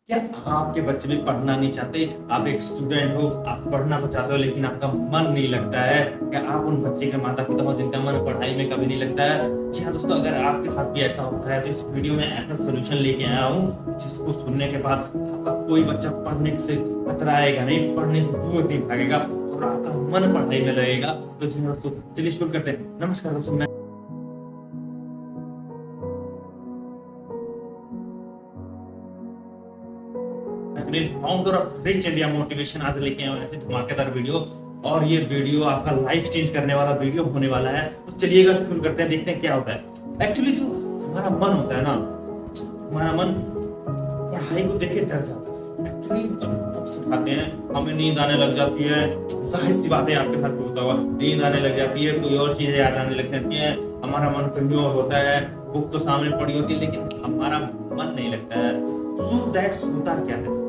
क्या आपके बच्चे भी पढ़ना नहीं चाहते? आप एक स्टूडेंट हो, आप पढ़ना तो चाहते हो लेकिन आपका मन नहीं लगता है। क्या आप उन बच्चे के माता पिता हो जिनका मन पढ़ाई में कभी नहीं लगता है? जी हाँ दोस्तों, अगर आपके साथ भी ऐसा होता है तो इस वीडियो में ऐसा सोल्यूशन लेके आया हूँ जिसको सुनने के बाद आपका कोई बच्चा पढ़ने से कतराएगा नहीं, पढ़ने से दूर नहीं भागेगा और आपका मन पढ़ाई में लगेगा। तो जी हाँ दोस्तों, चलिए शुरू करते हैं। नमस्कार दोस्तों, मैं founder of rich India motivation आज लेके आए हैं ऐसे धमाकेदार वीडियो। और ये वीडियो आपका लाइफ चेंज करने वाला वीडियो होने वाला है। तो चलिएगा शुरू करते हैं, देखते हैं क्या होता है। एक्चुअली जो हमारा मन होता है ना, हमारा मन पढ़ाई को देख के डर जाता है। एक्चुअली जब बुक सिखाते हैं हमें नींद आने लग जाती है। जाहिर सी बात है, आपके साथ भी होता होगा, नींद आने लग जाती है, कोई और चीजें याद आने लग जाती है, हमारा मन कहीं और होता है। बुक तो सामने पड़ी होती है लेकिन हमारा मन नहीं लगता है। सो दैट्स होता क्या है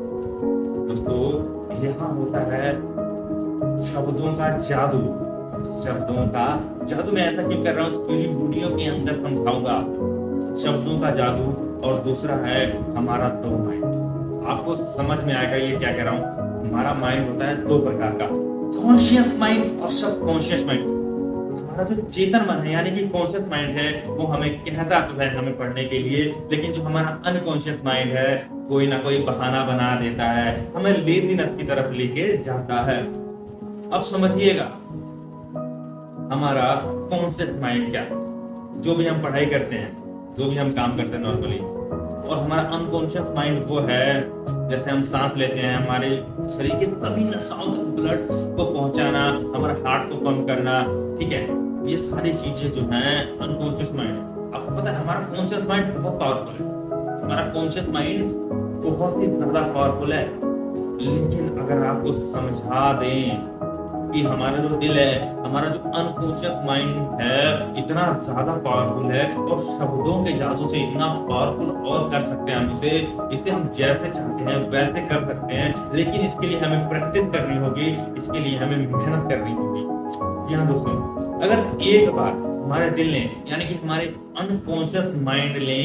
दोस्तों, यहाँ होता है शब्दों का जादू। शब्दों का जादू मैं ऐसा क्यों कर रहा हूँ, पूरी वीडियो के अंदर समझाऊंगा। शब्दों का जादू और दूसरा है हमारा दो माइंड। आपको समझ में आएगा ये क्या कह रहा हूँ। हमारा माइंड होता है दो प्रकार का, कॉन्शियस माइंड और सबकॉन्शियस माइंड। हमारा जो चेतन मन है यानी कि कॉन्शियस माइंड है वो हमें कहता तो है हमें पढ़ने के लिए, लेकिन जो हमारा अनकॉन्शियस माइंड है कोई ना कोई बहाना बना देता है, हमें लेजीनेस की तरफ लेके जाता है। अब समझिएगा, हमारा कॉन्शियस माइंड क्या है, जो भी हम पढ़ाई करते हैं, जो भी हम काम करते हैं नॉर्मली, और हमारा अनकॉन्शियस माइंड वो है जैसे हम सांस लेते हैं, हमारे शरीर के सभी नसाओं तक ब्लड को पहुंचाना, हमारा हार्ट को पंप करना, ठीक है, ये सारी चीजें जो हैं अनकॉन्शियस माइंड। आपको पता है हमारा कॉन्शियस माइंड बहुत पावरफुल है, हमारा कॉन्शियस माइंड बहुत ही ज्यादा पावरफुल है। लेकिन अगर आपको समझा दें कि हमारा जो दिल है, हमारा जो अनकॉन्शियस माइंड है इतना ज्यादा पावरफुल है और शब्दों के जादू से इतना पावरफुल और कर सकते हैं हम इसे हम जैसे चाहते हैं वैसे कर सकते हैं। लेकिन इसके लिए हमें प्रैक्टिस करनी होगी, इसके लिए हमें मेहनत करनी होगी। जी हाँ दोस्तों, अगर एक बार हमारे दिल ने यानी कि हमारे अनकॉन्शियस माइंड ने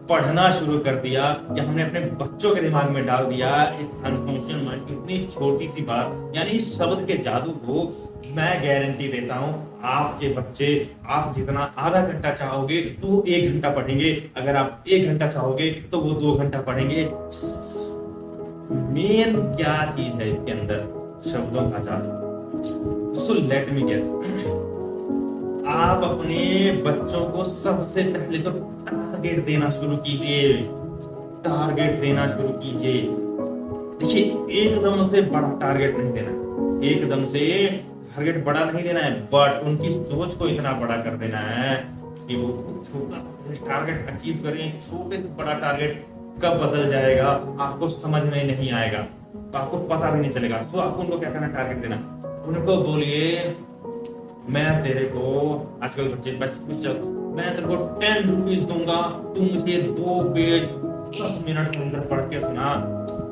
पढ़ना शुरू कर दिया या हमने अपने बच्चों के दिमाग में डाल दिया इस अनकॉन्शियस माइंड की इतनी छोटी सी बात यानी इस शब्द के जादू को, मैं गारंटी देता हूं आपके बच्चे, आप जितना आधा घंटा चाहोगे तो वो 1 घंटा पढ़ेंगे, अगर आप 1 घंटा चाहोगे तो वो 2 घंटा पढ़ेंगे। मेन क्या चीज है इसके अंदर, शब्दों का जादू। सो लेट मी गेस, आप अपने बच्चों को सबसे पहले तो टारगेट देना शुरू कीजिए, टारगेट देना शुरू कीजिए। देखिए एकदम से बड़ा टारगेट नहीं देना, एकदम से टारगेट बड़ा नहीं देना है, बट उनकी सोच को इतना बड़ा कर देना है कि वो छोटा सा टारगेट अचीव करें। छोटे से बड़ा टारगेट कब बदल जाएगा आपको समझ में नहीं आएगा, तो आपको पता भी नहीं चलेगा। तो आपको उनको क्या करना, टारगेट देना। उनको बोलिए मैं तेरे को, आजकल बच्चे मैं तेरे को 10 रुपीज दूंगा, तू मुझे 2 पेज 10 मिनट के अंदर पढ़ के सुना।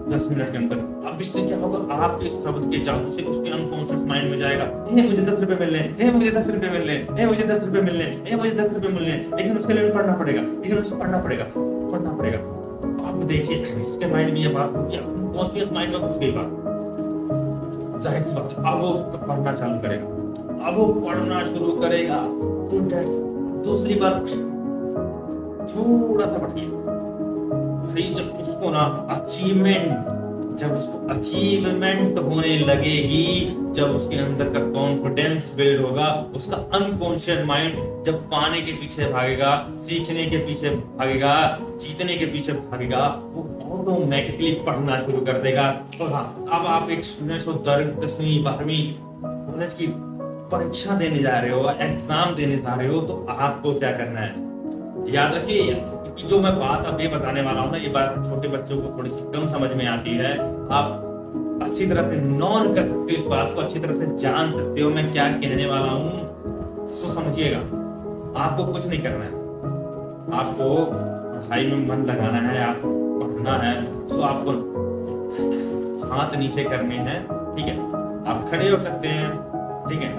10 मिनट के अंदर। अब इससे क्या होगा, आपके शब्द के जादू से उसके अनकॉन्शियस माइंड में जाएगा, मुझे 10 रुपए मिलने, मुझे 10 रुपए मिलने, मुझे 10 रुपए मिलने, मुझे 10 रुपए मिलने। लेकिन उसके लिए पढ़ना पड़ेगा, लेकिन उसको पढ़ना पड़ेगा। अब देखिए उसके माइंड में ये बात होगी, अनकॉन्शियस माइंड में घुस गई बात। जाहिर सी बात है अब वो पढ़ना चालू करेगा, अब वो पढ़ना शुरू करेगा। दूसरी बार थोड़ा सा बढ़िए, जब उसको ना जब उसको अचीवमेंट होने लगेगी, जब उसके अंदर का कॉन्फिडेंस बिल्ड होगा, उसका अनकॉन्शियस माइंड जब पाने के पीछे भागेगा, सीखने के पीछे भागेगा, जीतने के पीछे भागेगा, वो ऑटोमेटिकली पढ़ना शुरू कर देगा। और हाँ, अब आप एक स्टूडेंट हो, 10वीं 12वीं कॉलेज की परीक्षा देने जा रहे हो, एग्जाम देने जा रहे हो, तो आपको क्या करना है, याद रखिए कि जो मैं बात अब ये बताने वाला हूँ ना, ये बात छोटे बच्चों को थोड़ी सी कम समझ में आती है। आप अच्छी तरह से नॉन कर सकते हो, इस बात को अच्छी तरह से जान सकते हो मैं क्या कहने वाला हूँ। सो समझिएगा, आपको कुछ नहीं करना है, आपको पढ़ाई में मन लगाना है, आपको पढ़ना है। सो आपको हाथ नीचे करने हैं, ठीक है, आप खड़े हो सकते हैं, ठीक है,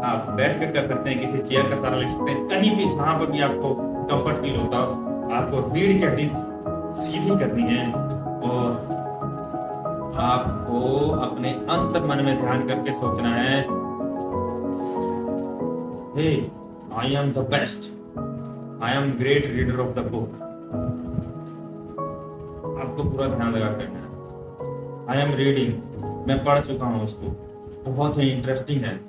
आप बैठ कर सकते हैं, किसी चेयर का सहारा ले सकते हैं, कहीं भी जहां पर भी आपको कंफर्ट फील होता हो। आपको रीढ़ की हड्डी सीधी करनी है, और आपको अपने अंतर मन में ध्यान करके सोचना है, hey I am the best, I am great reader of the book. आपको पूरा ध्यान लगा करना है। आई एम रीडिंग, मैं पढ़ चुका हूँ उसको, बहुत ही इंटरेस्टिंग है।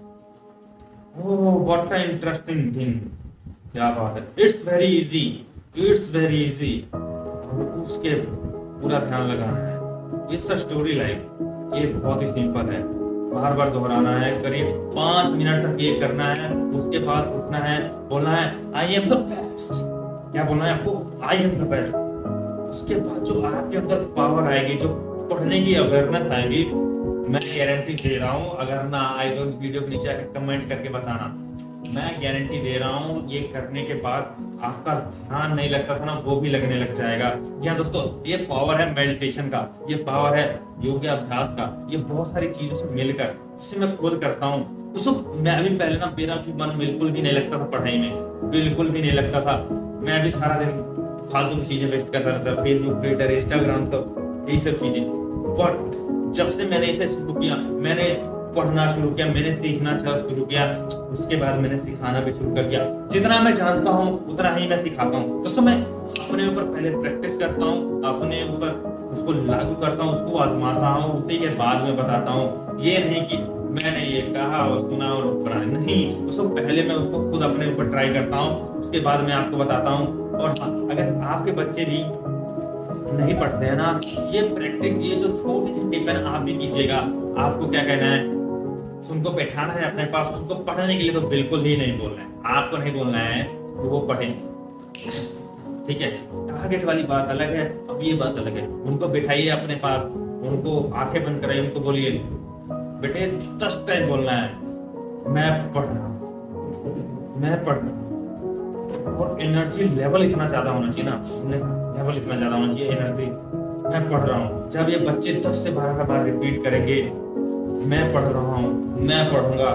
Oh what a interesting thing, क्या बात है, it's very easy, it's very easy. उसके पूरा ध्यान लगाना है। इट्स अ स्टोरी लाइन, ये बहुत ही सिंपल है, बार बार दोहराना है, करीब 5 मिनट तक ये करना है। उसके बाद उठना है, बोलना है आई एम द बेस्ट। क्या बोलना है आपको? आई एम द बेस्ट। उसके बाद जो आपके अंदर पावर आएगी, जो पढ़ने की अवेयरनेस आएगी, मैं गारंटी दे रहा हूँ, अगर ना आए तो वीडियो के नीचे आकर कमेंट करके बताना। मैं गारंटी दे रहा हूँ, ये करने के बाद आपका ध्यान नहीं लगता था ना, वो भी लगने लग जाएगा। जी हाँ दोस्तों, ये पावर है मेडिटेशन का, ये पावर है योग अभ्यास का, ये बहुत सारी चीजों से मिलकर, जिसे मैं खुद करता हूँ। दोस्तों मैं भी पहले ना, मेरा भी मन बिल्कुल भी नहीं लगता था पढ़ाई में, बिल्कुल भी नहीं लगता था। मैं भी सारा दिन फालतू की चीजें वेस्ट करता रहता, फेसबुक, ट्विटर, इंस्टाग्राम, सब यही सब चीजें। बट जब से मैंने इसे शुरू किया, मैंने पढ़ना शुरू किया, मैंने सीखना शुरू किया, उसके बाद मैंने सिखाना भी शुरू कर दिया। जितना मैं जानता हूँ उतना ही मैं सिखाता हूँ। दोस्तों मैं अपने ऊपर पहले प्रैक्टिस करता हूँ, अपने ऊपर उसको लागू करता हूँ, उसको आजमाता हूँ, उसी के बाद में बताता हूँ। ये नहीं कि मैंने ये कहा और सुना और बना, नहीं। दोस्तों पहले मैं उसको खुद अपने ऊपर ट्राई करता हूँ, उसके बाद मैं आपको बताता हूँ। और हाँ, अगर आपके बच्चे भी नहीं पढ़ते हैं ना, ये प्रैक्टिस, ये जो छोटी सी टिप है ना, आप भी कीजिएगा। आपको क्या कहना है, उनको बैठाना है अपने पास, उनको पढ़ने के लिए तो बिल्कुल ही नहीं बोलना है, आपको नहीं बोलना है कि वो पढ़े, ठीक है। टारगेट वाली बात अलग है, अब ये बात अलग है। उनको बैठाइए अपने पास, उनको आंखें बंद कराइए, उनको बोलिए बेटे 10 टाइम बोलना है, मैं पढ़ रहा हूँ, मैं पढ़ रहा हूँ। और एनर्जी लेवल इतना ज्यादा होना चाहिए ना, लेवल इतना ज्यादा होना चाहिए, एनर्जी, मैं पढ़ रहा हूँ। जब ये बच्चे 10 से 12 बार रिपीट करेंगे, मैं पढ़ रहा हूँ, मैं पढ़ूंगा,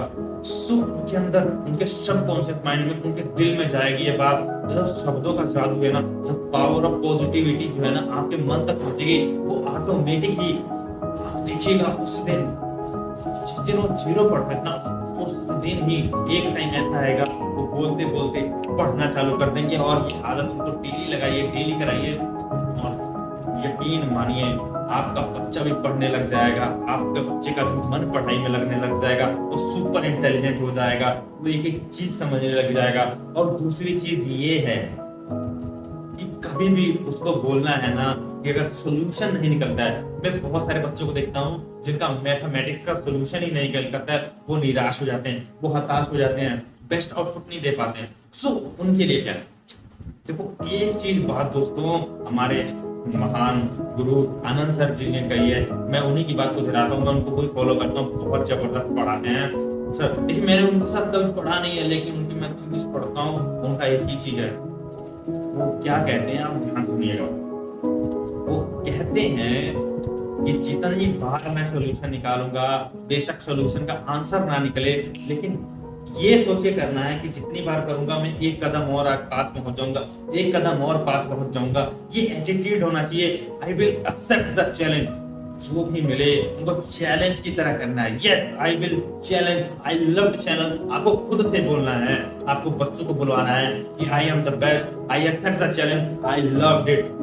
उनके अंदर, उनके सबकॉन्शियस माइंड में, उनके दिल में जाएगी ये बात। जब शब्दों का जादू है ना, जब पावर ऑफ पॉजिटिविटी जो है ना आपके मन तक पहुंचेगी, वो ऑटोमेटिक ही आप देखिएगा उस दिन, जिस दिन वो 0% ना, उस दिन ही एक टाइम ऐसा आएगा, वो बोलते बोलते पढ़ना चालू कर देंगे। और ये आदत उनको डेली लगाइए, डेली कराइए, और यकीन मानिए आपका बच्चा भी पढ़ने लग जाएगा, आपके बच्चे का भी मन पढ़ाई में लगने लग जाएगा, वो सुपर इंटेलिजेंट हो जाएगा, वो एक एक चीज समझने लग जाएगा। और दूसरी चीज ये है कि कभी भी उसको बोलना है ना कि अगर सोल्यूशन नहीं निकलता है, मैं बहुत सारे बच्चों को देखता हूँ जिनका मैथमेटिक्स का सोल्यूशन ही नहीं निकलता है, वो निराश हो जाते हैं, वो हताश हो जाते हैं, बेस्ट आउटपुट नहीं दे पाते हैं। सो उनके लिए क्या है, देखो एक चीज बात दोस्तों, हमारे महान गुरु आनंद सर जी ने कही है, मैं उन्हीं की बात को दोहराता हूँ, मैं उनको कोई फॉलो करता हूँ, बहुत जबरदस्त पढ़ाते हैं सर। देखिए मैंने उनके साथ कभी पढ़ा नहीं है, लेकिन उनकी मैं थ्योरीज पढ़ता हूँ, उनका एक ही चीज है, वो क्या कहते हैं, आप ध्यान सुनिएगा। वो कहते हैं कि जितनी बार मैं सोल्यूशन निकालूंगा, बेशक सोल्यूशन का आंसर ना निकले, लेकिन ये सोचे करना है कि जितनी बार करूंगा मैं एक कदम और पास पहुंच जाऊंगा, एक कदम और पास पहुंच जाऊंगा। ये एटीट्यूड होना चाहिए, I will accept the challenge, जो भी मिले उनको चैलेंज की तरह करना है। Yes I will challenge, I love challenge. आपको खुद से बोलना है, आपको बच्चों को बुलवाना है कि I am the best, I accept the challenge, I love it,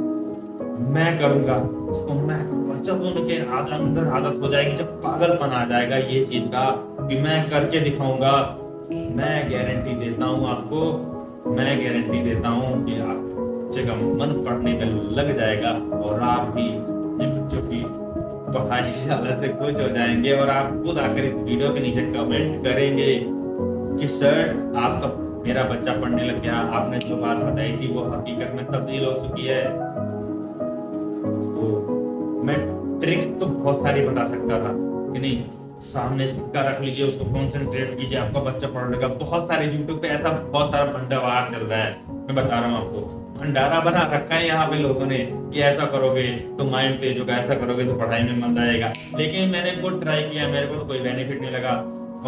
मैं करूंगा इसको, मैं करूंगा। जब उनके अंदर आदत हो जाएगी, जब पागलपन आ जाएगा ये चीज का कि मैं करके दिखाऊंगा, मैं गारंटी देता हूँ आपको, मैं गारंटी देता हूँ कि आप बच्चे का मन पढ़ने में लग जाएगा, और आप भी बच्चों की पढ़ाई से खुश हो जाएंगे। और आप खुद आकर इस वीडियो के नीचे कमेंट करेंगे कि सर आपका मेरा बच्चा पढ़ने लग गया, आपने जो बात बताई थी वो हकीकत में तब्दील हो चुकी है। तो मैं ट्रिक्स तो बहुत सारी बता सकता था कि नहीं, सामने सिक्का रख लीजिए, उसको कॉन्सेंट्रेट कीजिए, आपका बच्चा पढ़ लेगा। बहुत सारे यूट्यूब पे ऐसा बहुत सारा भंडार चल रहा है, मैं बता रहा हूँ आपको, भंडारा बना रखा है यहाँ पे लोगों ने कि ऐसा करोगे तो माइंड तेज होगा, ऐसा करोगे तो पढ़ाई में मन आएगा। लेकिन मैंने खुद ट्राई किया, मेरे को तो कोई बेनिफिट नहीं लगा।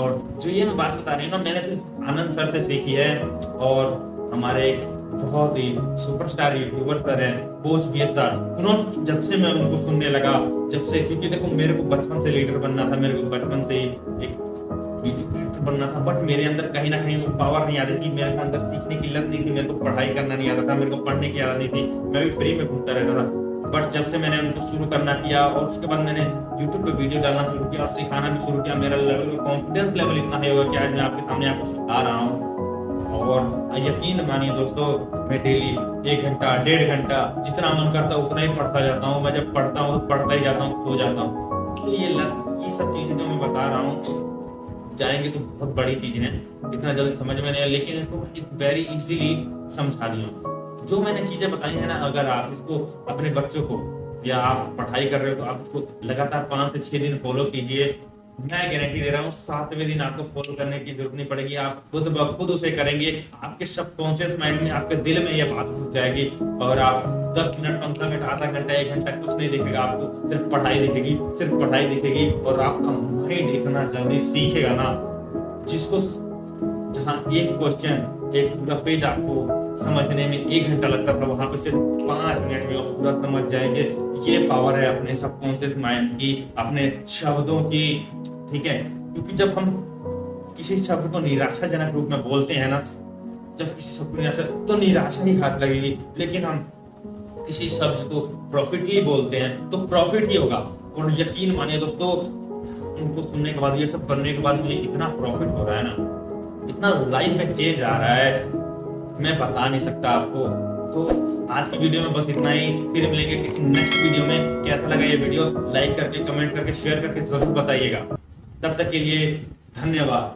और जो ये मैं बात बता रही हूँ ना, मैंने सिर्फ आनंद सर से सीखी है, और हमारे बहुत ही सुपरस्टार यूट्यूबर सर हैं, कोच भी है सर। उन्होंने जब से मैं उनको सुनने लगा, जब से, क्योंकि देखो मेरे को बचपन से लीडर बनना था, मेरे को बचपन से ही एक यूट्यूब क्रिएटर बनना था, बट मेरे अंदर कहीं ना कहीं वो पावर नहीं आती थी, मेरे को अंदर सीखने की लत नहीं थी, मेरे को पढ़ाई करना नहीं आता था, मेरे को पढ़ने की आदत नहीं थी, मैं भी फ्री में घूमता रहता था। बट जब से मैंने उनको शुरू करना किया और उसके बाद मैंने यूट्यूब पे वीडियो डालना शुरू किया और सिखाना भी शुरू किया, मेरा लेवल कॉन्फिडेंस लेवल इतना हाई होगा कि आज मैं आपके सामने आपको सिखा रहा हूँ। और यकीन मानिए दोस्तों, मैं डेली 1 घंटा 1.5 घंटा जितना मन करता है उतना ही पढ़ता जाता हूँ। मैं जब पढ़ता हूँ तो पढ़ता ही जाता हूँ, खो जाता हूँ। तो ये सब चीजें जो मैं बता रहा हूँ जाएंगे तो बहुत बड़ी चीजें हैं, इतना जल्दी समझ में नहीं आया, लेकिन इसको वेरी इजीली समझा दिया। जो मैंने चीजें बताई है ना, अगर आप इसको अपने बच्चों को, या आप पढ़ाई कर रहे हो तो आप इसको लगातार 5 से 6 दिन फॉलो कीजिए। मैं गारंटी दे रहा हूँ 7वें दिन आपको फॉलो करने की जरूरत नहीं पड़ेगी, आप खुद ब खुद उसे करेंगे। आपके सबकॉन्शियस माइंड में, आपके दिल में यह बात घुस जाएगी और आप 10 मिनट 15 मिनट आधा घंटा 1 घंटा कुछ नहीं दिखेगा, आपको सिर्फ पढ़ाई दिखेगी, सिर्फ पढ़ाई दिखेगी। और आपका माइंड इतना जल्दी सीखेगा ना, जिसको जहाँ एक क्वेश्चन, एक पूरा पेज आपको समझने में 1 घंटा लगता था, वहां पे सिर्फ 5 मिनट में आप पूरा समझ जाएंगे। ये पावर है अपने सबकॉन्शियस माइंड की, अपने शब्दों की, ठीक है। क्योंकि जब हम किसी शब्द को निराशाजनक रूप में बोलते हैं ना, जब किसी शब्द को निराशा, तो निराशा ही हाथ लगेगी। लेकिन हम किसी शब्द को प्रॉफिटली बोलते हैं तो प्रॉफिट ही होगा। और यकीन मानिए दोस्तों, उनको सुनने के बाद, ये सब करने के बाद मुझे इतना प्रॉफिट हो रहा है ना, इतना लाइफ में चेंज आ रहा है, मैं बता नहीं सकता आपको। तो आज की वीडियो में बस इतना ही, फिर मिलेंगे किसी नेक्स्ट वीडियो में। कैसा लगा ये वीडियो, लाइक करके, कमेंट करके, शेयर करके जरूर बताइएगा। तब तक के लिए धन्यवाद।